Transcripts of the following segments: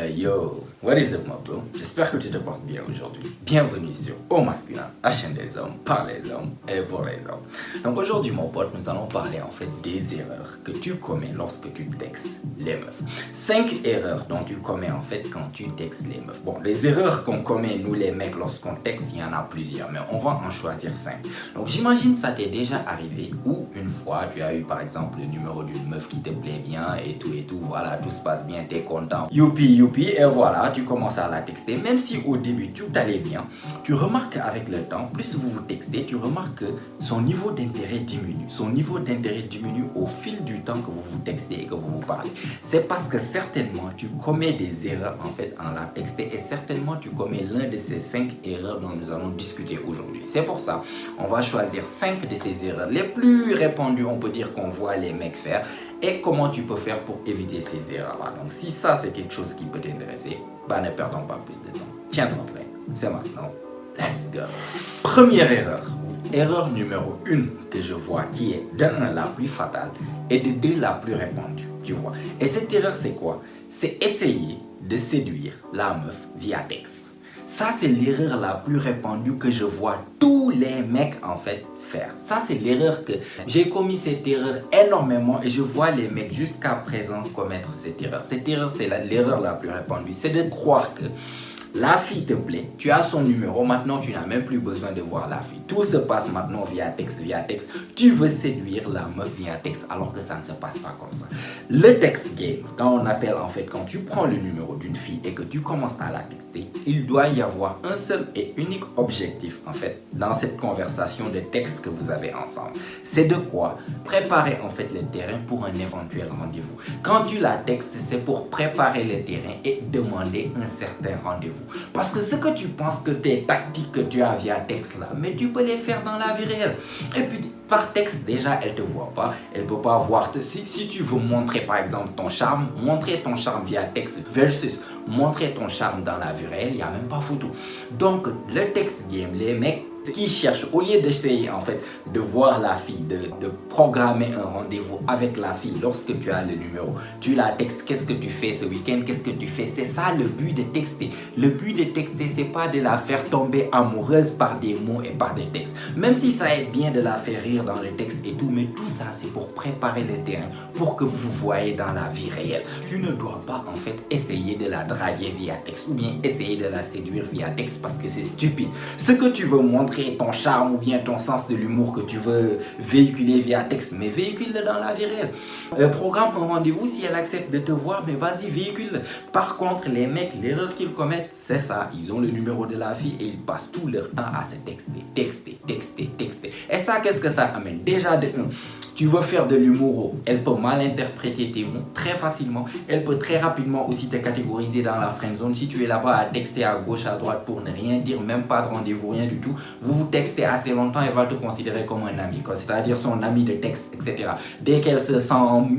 Yo, what is up, my bro? J'espère que tu te portes bien aujourd'hui. Bienvenue sur Au Masculin, la chaîne des hommes, par les hommes et pour les hommes. Donc aujourd'hui, mon pote, nous allons parler en fait des erreurs que tu commets lorsque tu textes les meufs. 5 erreurs dont tu commets en fait quand tu textes les meufs. Bon, les erreurs qu'on commet, nous les mecs, lorsqu'on texte, il y en a plusieurs, mais on va en choisir 5. Donc j'imagine ça t'est déjà arrivé où une fois tu as eu par exemple le numéro d'une meuf qui te plaît bien et tout, voilà, tout se passe bien, t'es content, youpi, et voilà, tu commences à la texter, même si au début tout allait bien, tu remarques qu'avec le temps, plus vous vous textez, tu remarques que son niveau d'intérêt diminue. Son niveau d'intérêt diminue au fil du temps que vous vous textez et que vous vous parlez. C'est parce que certainement tu commets des erreurs en fait en la texter et certainement tu commets l'un de ces 5 erreurs dont nous allons discuter aujourd'hui. C'est pour ça, on va choisir 5 de ces erreurs les plus répandues, on peut dire qu'on voit les mecs faire, et comment tu peux faire pour éviter ces erreurs-là. Donc si ça c'est quelque chose qui peut t'intéresser, bah ne perdons pas plus de temps. Tiens-toi prêt, c'est maintenant. Let's go. Première erreur. Erreur numéro 1 que je vois qui est de 1 la plus fatale et de 2 la plus répandue, tu vois. Et cette erreur c'est quoi? C'est essayer de séduire la meuf via texte. Ça c'est l'erreur la plus répandue que je vois tous les mecs en fait faire. Ça c'est l'erreur que j'ai commis cette erreur énormément et je vois les mecs jusqu'à présent commettre cette erreur. Cette erreur c'est l'erreur la plus répandue, c'est de croire que la fille te plaît, tu as son numéro, maintenant tu n'as même plus besoin de voir la fille. Tout se passe maintenant via texte. Tu veux séduire la meuf via texte alors que ça ne se passe pas comme ça. Le text game, quand on appelle en fait, quand tu prends le numéro d'une fille et que tu commences à la texter, il doit y avoir un seul et unique objectif en fait dans cette conversation de texte que vous avez ensemble. C'est de quoi? Préparer en fait le terrain pour un éventuel rendez-vous. Quand tu la textes, c'est pour préparer le terrain et demander un certain rendez-vous. Parce que ce que tu penses que tes tactiques que tu as via texte là, mais tu peux les faire dans la vie réelle. Et puis par texte déjà elle te voit pas, elle peut pas voir. Si tu veux montrer par exemple ton charme, montrer ton charme via texte versus montrer ton charme dans la vie réelle, il n'y a même pas photo. Donc le text game, les mecs qui cherchent, au lieu d'essayer en fait de voir la fille, de programmer un rendez-vous avec la fille lorsque tu as le numéro, tu la textes, qu'est-ce que tu fais ce week-end, qu'est-ce que tu fais, c'est ça le but de texter. Le but de texter, c'est pas de la faire tomber amoureuse par des mots et par des textes, même si ça aide bien de la faire rire dans le texte et tout, mais tout ça c'est pour préparer le terrain pour que vous vous voyez dans la vie réelle. Tu ne dois pas en fait essayer de la draguer via texte ou bien essayer de la séduire via texte parce que c'est stupide. Ce que tu veux montrer, ton charme ou bien ton sens de l'humour que tu veux véhiculer via texte, mais véhicule-le dans la vie réelle. Programme un rendez-vous, si elle accepte de te voir, mais vas-y, véhicule-le. Par contre, les mecs, l'erreur qu'ils commettent, c'est ça. Ils ont le numéro de la fille et ils passent tout leur temps à se texter. Et ça, qu'est-ce que ça amène? Déjà de 1, tu veux faire de l'humour, elle peut mal interpréter tes mots très facilement. Elle peut très rapidement aussi te catégoriser dans la friendzone. Si tu es là-bas à texter à gauche, à droite pour ne rien dire, même pas de rendez-vous, rien du tout, vous textez assez longtemps, elle va te considérer comme un ami, c'est-à-dire son ami de texte, etc. Dès qu'elle se sent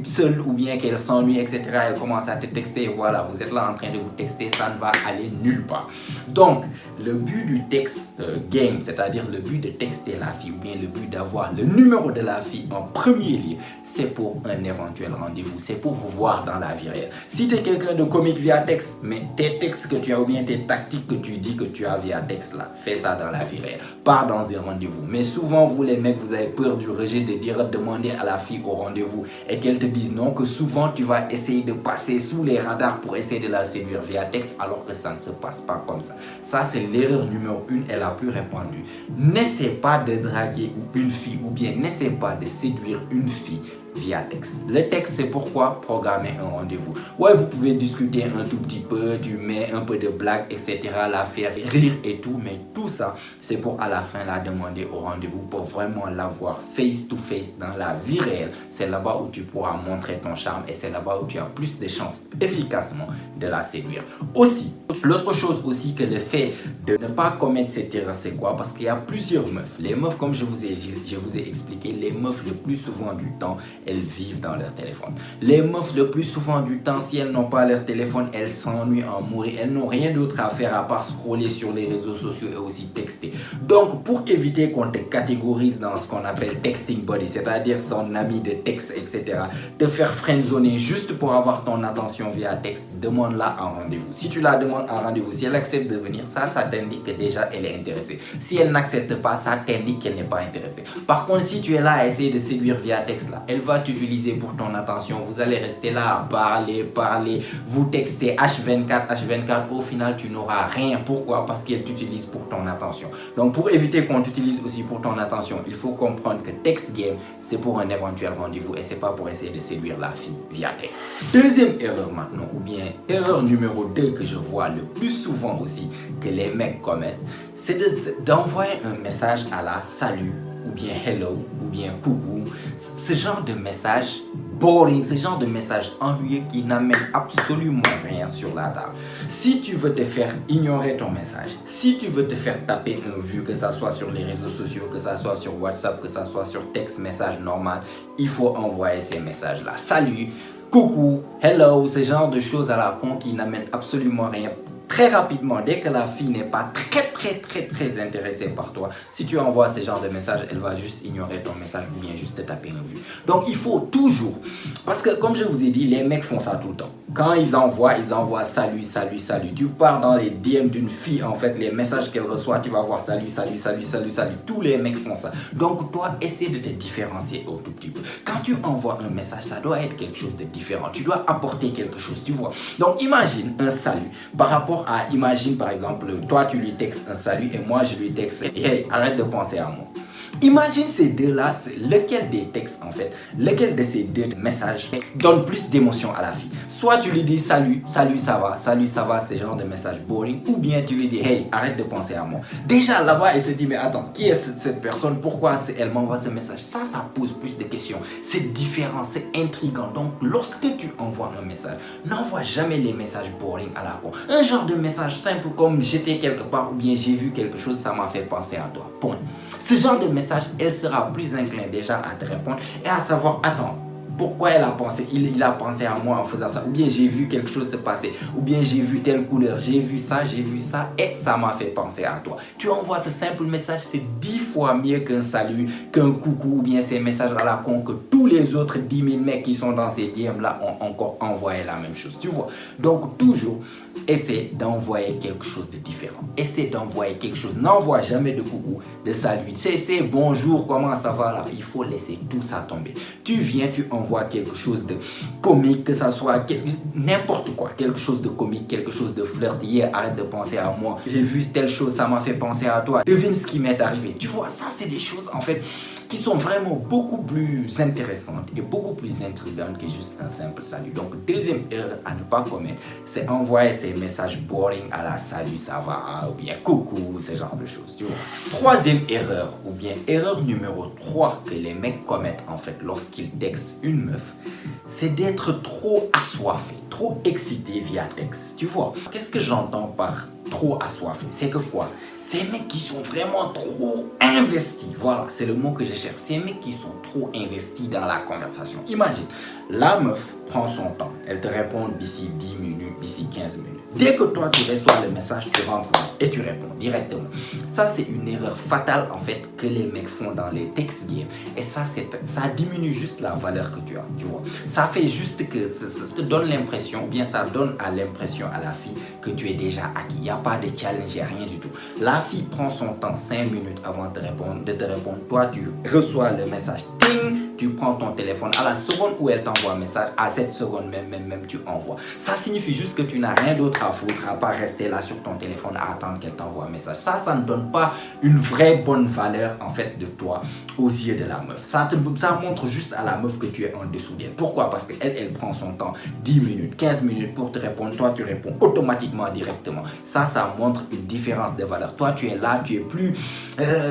seule ou bien qu'elle s'ennuie, etc., elle commence à te texter et voilà, vous êtes là en train de vous texter, ça ne va aller nulle part. Donc, le but du text game, c'est-à-dire le but de texter la fille ou bien le but d'avoir le numéro de la fille en premier lieu, c'est pour un éventuel rendez-vous, c'est pour vous voir dans la vie réelle. Si tu es quelqu'un de comique via texte, mais tes textes que tu as ou bien tes tactiques que tu dis que tu as via texte là, fais ça dans la vie réelle, pas dans un rendez-vous. Mais souvent vous les mecs, vous avez peur du rejet, de demander à la fille au rendez-vous et qu'elle te dise non, que souvent tu vas essayer de passer sous les radars pour essayer de la séduire via texte alors que ça ne se passe pas comme ça. Ça c'est l'erreur numéro 1 et la plus répandue. N'essaie pas de draguer une fille ou bien n'essaie pas de séduire une fille via texte. Le texte c'est pourquoi programmer un rendez-vous. Ouais, vous pouvez discuter un tout petit peu, tu mets un peu de blague, etc., la faire rire et tout, mais tout ça c'est pour à la fin la demander au rendez-vous pour vraiment la voir face to face dans la vie réelle. C'est là-bas où tu pourras montrer ton charme et c'est là-bas où tu as plus de chances efficacement de la séduire. Aussi, l'autre chose aussi que le fait de ne pas commettre cette erreur, c'est quoi? Parce qu'il y a plusieurs meufs. Les meufs, comme je vous ai expliqué, les meufs le plus souvent du temps, elles vivent dans leur téléphone. Les meufs, le plus souvent du temps, si elles n'ont pas leur téléphone, elles s'ennuient en mourir. Elles n'ont rien d'autre à faire à part scroller sur les réseaux sociaux et aussi texter. Donc, pour éviter qu'on te catégorise dans ce qu'on appelle texting buddy, c'est-à-dire son ami de texte, etc., te faire friendzoner juste pour avoir ton attention via texte, demande-la en rendez-vous. Si tu la demandes en rendez-vous, si elle accepte de venir, ça t'indique que déjà elle est intéressée. Si elle n'accepte pas, ça t'indique qu'elle n'est pas intéressée. Par contre, si tu es là à essayer de séduire via texte, là, elle va t'utiliser pour ton attention. Vous allez rester là à parler, vous textez H24. Au final, tu n'auras rien. Pourquoi? Parce qu'elle t'utilise pour ton attention. Donc, pour éviter qu'on t'utilise aussi pour ton attention, il faut comprendre que text game, c'est pour un éventuel rendez-vous et c'est pas pour essayer de séduire la fille via texte. Deuxième erreur maintenant, ou bien erreur numéro 2 que je vois le plus souvent aussi que les mecs commettent, c'est d'envoyer un message à la salut, ou bien hello, ou bien coucou. Ce genre de message boring, ce genre de message ennuyeux qui n'amène absolument rien sur la table. Si tu veux te faire ignorer ton message, si tu veux te faire taper un vu, que ça soit sur les réseaux sociaux, que ça soit sur WhatsApp, que ça soit sur texte message normal, il faut envoyer ces messages-là. Salut, coucou, hello, ce genre de choses à la con qui n'amènent absolument rien. Très rapidement, dès que la fille n'est pas très intéressée par toi, si tu envoies ce genre de message, elle va juste ignorer ton message ou bien juste te taper une vue. Donc il faut toujours, parce que comme je vous ai dit, les mecs font ça tout le temps. Quand ils envoient salut. Tu pars dans les DM d'une fille, en fait, les messages qu'elle reçoit, tu vas voir salut. Tous les mecs font ça. Donc toi, essaie de te différencier au tout petit peu. Quand tu envoies un message, ça doit être quelque chose de différent. Tu dois apporter quelque chose, tu vois. Donc imagine un salut par rapport à, imagine par exemple, toi tu lui textes un salut et moi je lui texte hey, arrête de penser à moi. Imagine ces deux-là, c'est lequel des textes en fait, lequel de ces deux messages donne plus d'émotion à la fille. Soit tu lui dis salut, ça va, c'est genre de message boring, ou bien tu lui dis hey, arrête de penser à moi. Déjà là-bas, elle se dit mais attends, qui est cette personne, pourquoi elle m'envoie ce message? Ça pose plus de questions, c'est différent, c'est intriguant. Donc lorsque tu envoies un message, n'envoie jamais les messages boring à la con. Un genre de message simple comme j'étais quelque part ou bien j'ai vu quelque chose, ça m'a fait penser à toi. Point. Ce genre de message, elle sera plus incline déjà à te répondre et à savoir, attends, pourquoi elle a pensé, il a pensé à moi en faisant ça, ou bien j'ai vu quelque chose se passer, ou bien j'ai vu telle couleur, j'ai vu ça, et ça m'a fait penser à toi. Tu envoies ce simple message, c'est 10 fois mieux qu'un salut, qu'un coucou, ou bien ces messages à la con que tous les autres 10 000 mecs qui sont dans ces DM là ont encore envoyé la même chose, tu vois. Donc toujours, essaie d'envoyer quelque chose de différent. Essaie d'envoyer quelque chose. N'envoie jamais de coucou, de salut. C'est bonjour, comment ça va là? Il faut laisser tout ça tomber. Tu viens, tu envoies quelque chose de comique, que ça soit n'importe quoi. Quelque chose de comique, quelque chose de flirt. Hier, arrête de penser à moi. J'ai vu telle chose, ça m'a fait penser à toi. Devine ce qui m'est arrivé. Tu vois, ça c'est des choses en fait qui sont vraiment beaucoup plus intéressantes et beaucoup plus intrigantes que juste un simple salut. Donc, deuxième erreur à ne pas commettre, c'est envoyer ces messages boring à la salut, ça va, ou bien coucou, ce genre de choses, tu vois. Troisième erreur, ou bien erreur numéro 3 que les mecs commettent en fait lorsqu'ils textent une meuf, c'est d'être trop assoiffé, trop excité via texte, tu vois. Qu'est-ce que j'entends par trop assoiffé? C'est que quoi? Ces mecs qui sont vraiment trop investis, voilà, c'est le mot que je cherche. Ces mecs qui sont trop investis dans la conversation. Imagine, la meuf prend son temps, elle te répond d'ici 10 minutes, d'ici 15 minutes. Dès que toi tu reçois le message, tu rentres et tu réponds directement. Ça c'est une erreur fatale en fait que les mecs font dans les text games. Et ça diminue juste la valeur que tu as, tu vois. Ça fait juste que ça te donne l'impression, ou bien ça donne à l'impression à la fille que tu es déjà acquis. Il n'y a pas de challenge, il n'y a rien du tout. La fille prend son temps 5 minutes avant de te répondre. Toi tu reçois le message, ting, tu prends ton téléphone à la seconde où elle t'envoie un message, à cette seconde même tu envoies. Ça signifie juste que tu n'as rien d'autre à foutre à pas rester là sur ton téléphone à attendre qu'elle t'envoie un message. Ça ne donne pas une vraie bonne valeur en fait de toi aux yeux de la meuf. Ça montre juste à la meuf que tu es en dessous d'elle. Pourquoi? Parce qu'elle prend son temps 10 minutes, 15 minutes pour te répondre. Toi tu réponds automatiquement directement. Ça montre une différence de valeur. Toi tu es là, tu es plus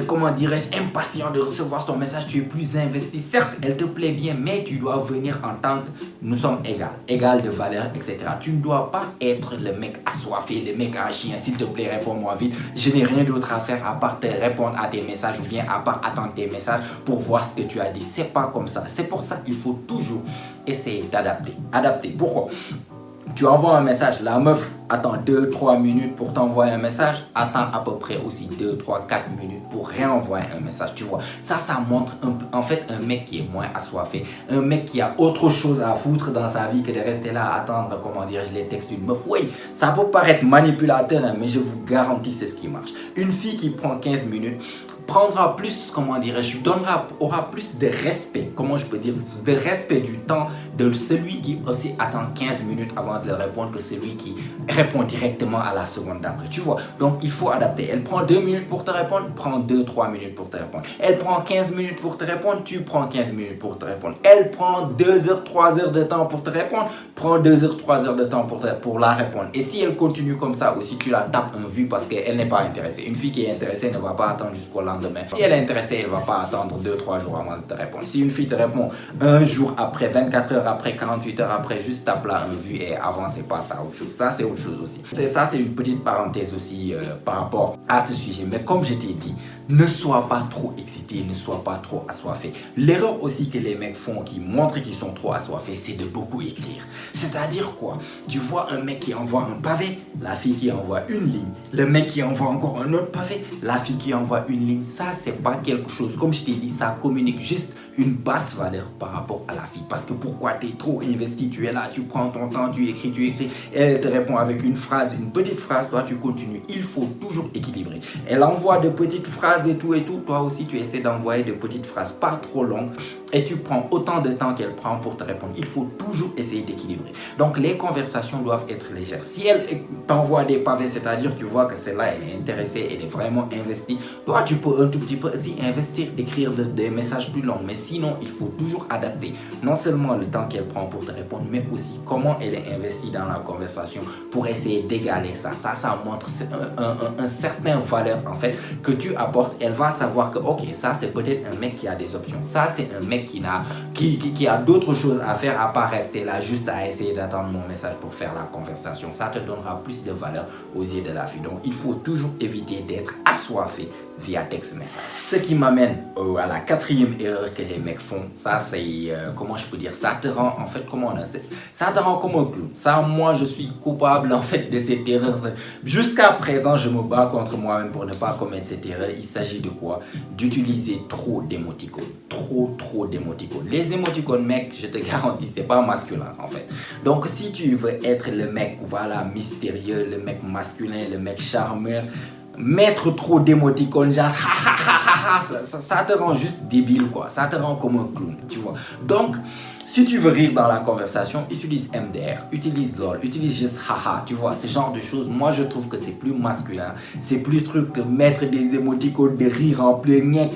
comment dirais-je, impatient de recevoir ton message, tu es plus investi. Certes, elle te plaît bien, mais tu dois venir en tant que nous sommes égal de valeur, etc. Tu ne dois pas être le mec assoiffé, le mec en chien, s'il te plaît, réponds-moi vite. Je n'ai rien d'autre à faire à part te répondre à tes messages ou bien à part attendre tes messages pour voir ce que tu as dit. C'est pas comme ça. C'est pour ça qu'il faut toujours essayer d'adapter. Adapter. Pourquoi? Tu envoies un message, la meuf attend 2-3 minutes pour t'envoyer un message, attend à peu près aussi 2-3-4 minutes pour réenvoyer un message, tu vois. Ça montre en fait un mec qui est moins assoiffé, un mec qui a autre chose à foutre dans sa vie que de rester là à attendre, comment dire, les textes d'une meuf. Oui, ça peut paraître manipulateur, hein, mais je vous garantis c'est ce qui marche. Une fille qui prend 15 minutes, prendra plus, comment dirais-je, aura plus de respect, comment je peux dire, de respect du temps de celui qui aussi attend 15 minutes avant de le répondre que celui qui répond directement à la seconde d'après, tu vois. Donc il faut adapter. Elle prend 2 minutes pour te répondre, prends 2-3 minutes pour te répondre. Elle prend 15 minutes pour te répondre, tu prends 15 minutes pour te répondre. Elle prend 2 heures, 3 heures de temps pour te répondre, prends 2 heures, 3 heures de temps pour la répondre. Et si elle continue comme ça, ou si tu la tapes un vu parce qu'elle n'est pas intéressée, une fille qui est intéressée ne va pas attendre jusqu'au lendemain. Si elle est intéressée, elle ne va pas attendre 2-3 jours avant de te répondre. Si une fille te répond un jour après, 24 heures après, 48 heures après, juste tape là un vu et avant, c'est pas ça, autre chose. Ça, c'est autre chose aussi. Ça, c'est une petite parenthèse aussi par rapport à ce sujet. Mais comme je t'ai dit, ne sois pas trop excité, ne sois pas trop assoiffé. L'erreur aussi que les mecs font qui montrent qu'ils sont trop assoiffés, c'est de beaucoup écrire. C'est-à-dire quoi? Tu vois un mec qui envoie un pavé, la fille qui envoie une ligne. Le mec qui envoie encore un autre pavé, la fille qui envoie une ligne. Ça, c'est pas quelque chose. Comme je t'ai dit, ça communique juste une basse valeur par rapport à la fille. Parce que pourquoi tu es trop investi, tu es là, tu prends ton temps, tu écris, elle te répond avec une phrase, une petite phrase, toi tu continues. Il faut toujours équilibrer. Elle envoie de petites phrases et tout, toi aussi tu essaies d'envoyer de petites phrases pas trop longues et tu prends autant de temps qu'elle prend pour te répondre. Il faut toujours essayer d'équilibrer. Donc les conversations doivent être légères. Si elle t'envoie des pavés, c'est-à-dire tu vois que celle-là elle est intéressée, elle est vraiment investie, toi tu peux un tout petit peu aussi investir, d'écrire des messages plus longs. Mais sinon, il faut toujours adapter non seulement le temps qu'elle prend pour te répondre, mais aussi comment elle est investie dans la conversation pour essayer d'égaler ça. Ça montre un certain valeur en fait que tu apportes. Elle va savoir que ok, ça c'est peut-être un mec qui a des options. Ça c'est un mec qui a d'autres choses à faire à part rester là juste à essayer d'attendre mon message pour faire la conversation. Ça te donnera plus de valeur aux yeux de la fille. Donc il faut toujours éviter d'être assoiffé via texte message. Ce qui m'amène à la quatrième erreur que les mecs font, ça c'est, comment je peux dire, ça te rend en fait, ça te rend comme un clown. Ça, moi je suis coupable en fait de cette erreur. Jusqu'à présent, je me bats contre moi-même pour ne pas commettre cette erreur. Il s'agit de quoi? D'utiliser trop d'émoticônes. Trop d'émoticônes. Les émoticônes, mec, je te garantis, c'est pas masculin en fait. Donc si tu veux être le mec, voilà, mystérieux, le mec masculin, le mec charmeur, mettre trop d'émoticônes, genre ça te rend juste débile quoi, ça te rend comme un clown, tu vois. Donc si tu veux rire dans la conversation, utilise MDR, utilise LOL, utilise juste haha, tu vois, ce genre de choses. Moi, je trouve que c'est plus masculin, c'est plus truc que mettre des émoticônes de rire en plus, gnac.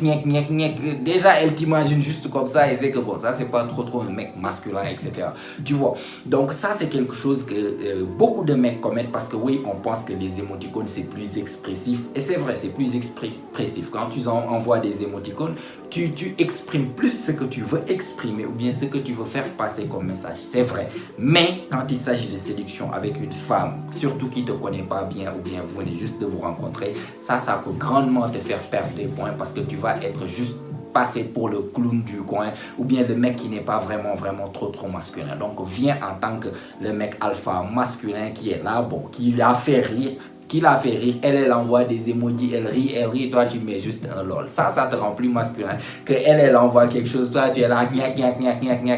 Déjà, elle t'imagine juste comme ça et c'est que bon, ça, c'est pas trop un mec masculin, etc. Tu vois, donc ça, c'est quelque chose que beaucoup de mecs commettent parce que oui, on pense que les émoticônes, c'est plus expressif. Et c'est vrai, c'est plus expressif. Quand tu envoies des émoticônes, tu exprimes plus ce que tu veux exprimer ou bien ce que tu veux faire passer comme message, c'est vrai. Mais quand il s'agit de séduction avec une femme, surtout qui ne te connaît pas bien ou bien vous venez juste de vous rencontrer, ça peut grandement te faire perdre des points parce que tu vas être juste passé pour le clown du coin ou bien le mec qui n'est pas vraiment trop masculin. Donc viens en tant que le mec alpha masculin qui est là, bon, qui l'a fait rire, elle envoie des emojis, elle rit, toi tu mets juste un lol. Ça te rend plus masculin que elle envoie quelque chose, toi tu es là, gnac,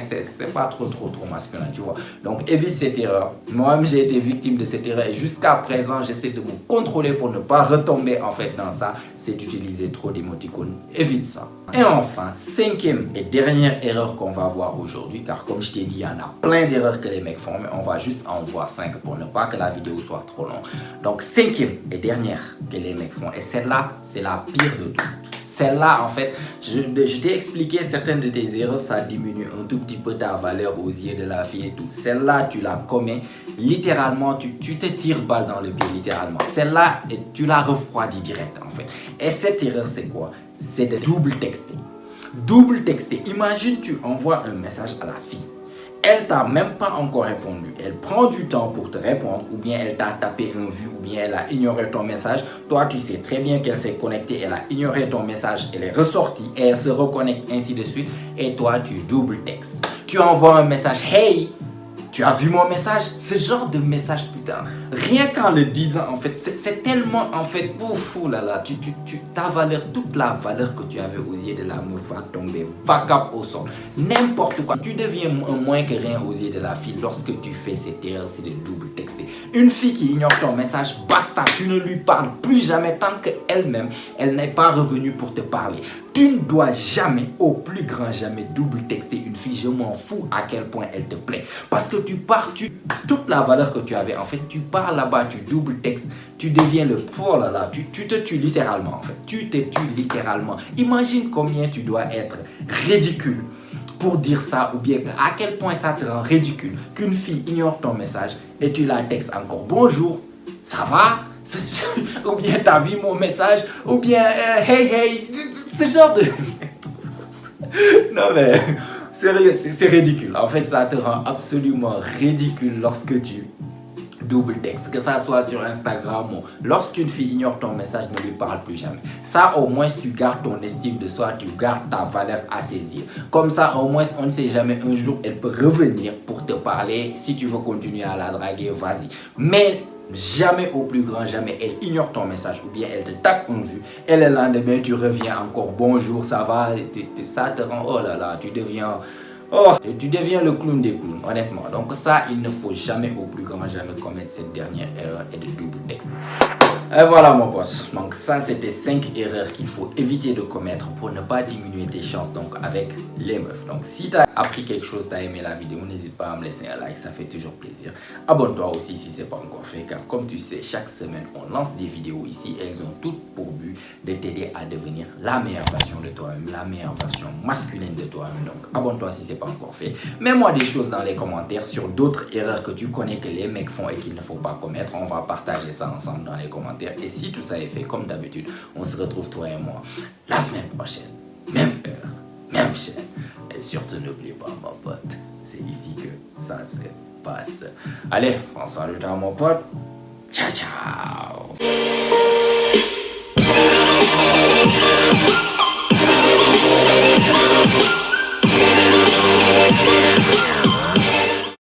c'est pas trop masculin, tu vois. Donc évite cette erreur. Moi-même j'ai été victime de cette erreur et jusqu'à présent j'essaie de me contrôler pour ne pas retomber en fait dans ça, c'est d'utiliser trop d'émoticônes. Évite ça. Et enfin, cinquième et dernière erreur qu'on va voir aujourd'hui, car comme je t'ai dit, il y en a plein d'erreurs que les mecs font, mais on va juste en voir 5 pour ne pas que la vidéo soit trop longue. Donc cinquième et dernière que les mecs font, et celle-là, c'est la pire de toutes. Celle-là, en fait, je t'ai expliqué certaines de tes erreurs, ça diminue un tout petit peu ta valeur aux yeux de la fille et tout. Celle-là, tu la commets, littéralement, tu te tires balle dans le pied, littéralement. Celle-là, tu la refroidis direct, en fait. Et cette erreur, c'est quoi? C'est de double texter. Double texter. Imagine, tu envoies un message à la fille. Elle t'a même pas encore répondu. Elle prend du temps pour te répondre, ou bien elle t'a tapé un vu, ou bien elle a ignoré ton message. Toi, tu sais très bien qu'elle s'est connectée, elle a ignoré ton message, elle est ressortie, et elle se reconnecte, ainsi de suite. Et toi, tu double textes. Tu envoies un message, hey, tu as vu mon message? Ce genre de message, putain, rien qu'en le disant, en fait, c'est tellement, en fait, ouf, oulala, ta valeur, toute la valeur que tu avais aux yeux de l'amour va tomber, va cap au sol, n'importe quoi. Tu deviens moins que rien aux yeux de la fille lorsque tu fais cette erreur, c'est de double texter. Une fille qui ignore ton message, basta, tu ne lui parles plus jamais tant qu'elle-même, elle n'est pas revenue pour te parler. Tu ne dois jamais, au plus grand jamais, double texter une fille. Je m'en fous à quel point elle te plaît. Parce que toute la valeur que tu avais, en fait, tu pars là-bas, tu double textes, tu deviens oh là là, tu te tues littéralement, en fait. Tu te tues littéralement. Imagine combien tu dois être ridicule pour dire ça, ou bien à quel point ça te rend ridicule qu'une fille ignore ton message et tu la textes encore. Bonjour, ça va? Ou bien t'as vu mon message, ou bien hey, ce genre de... Non mais, sérieux, c'est ridicule. En fait, ça te rend absolument ridicule lorsque tu double texte, que ça soit sur Instagram ou lorsqu'une fille ignore ton message, ne lui parle plus jamais. Ça, au moins, tu gardes ton estime de soi, tu gardes ta valeur à ses yeux. Comme ça, au moins, on ne sait jamais, un jour, elle peut revenir pour te parler. Si tu veux continuer à la draguer, vas-y. Mais jamais, au plus grand jamais, elle ignore ton message ou bien elle te tape une vue et le lendemain tu reviens encore, bonjour, ça va, ça te rend, oh là là, tu deviens le clown des clowns, honnêtement. Donc ça, il ne faut jamais, au plus grand jamais, commettre cette dernière erreur et de double texte. Et voilà mon boss, donc ça c'était 5 erreurs qu'il faut éviter de commettre pour ne pas diminuer tes chances donc avec les meufs. Donc si tu as appris quelque chose, tu as aimé la vidéo, n'hésite pas à me laisser un like, ça fait toujours plaisir. Abonne-toi aussi si ce n'est pas encore fait, car comme tu sais, chaque semaine on lance des vidéos ici et elles ont toutes pour but de t'aider à devenir la meilleure version de toi-même, la meilleure version masculine de toi-même. Donc abonne-toi si ce n'est pas encore fait. Mets-moi des choses dans les commentaires sur d'autres erreurs que tu connais que les mecs font et qu'il ne faut pas commettre. On va partager ça ensemble dans les commentaires. Et si tout ça est fait, comme d'habitude, on se retrouve toi et moi la semaine prochaine. Même heure, même chaîne. Et surtout n'oublie pas mon pote, c'est ici que ça se passe. Allez, prends soin de toi mon pote. Ciao ciao.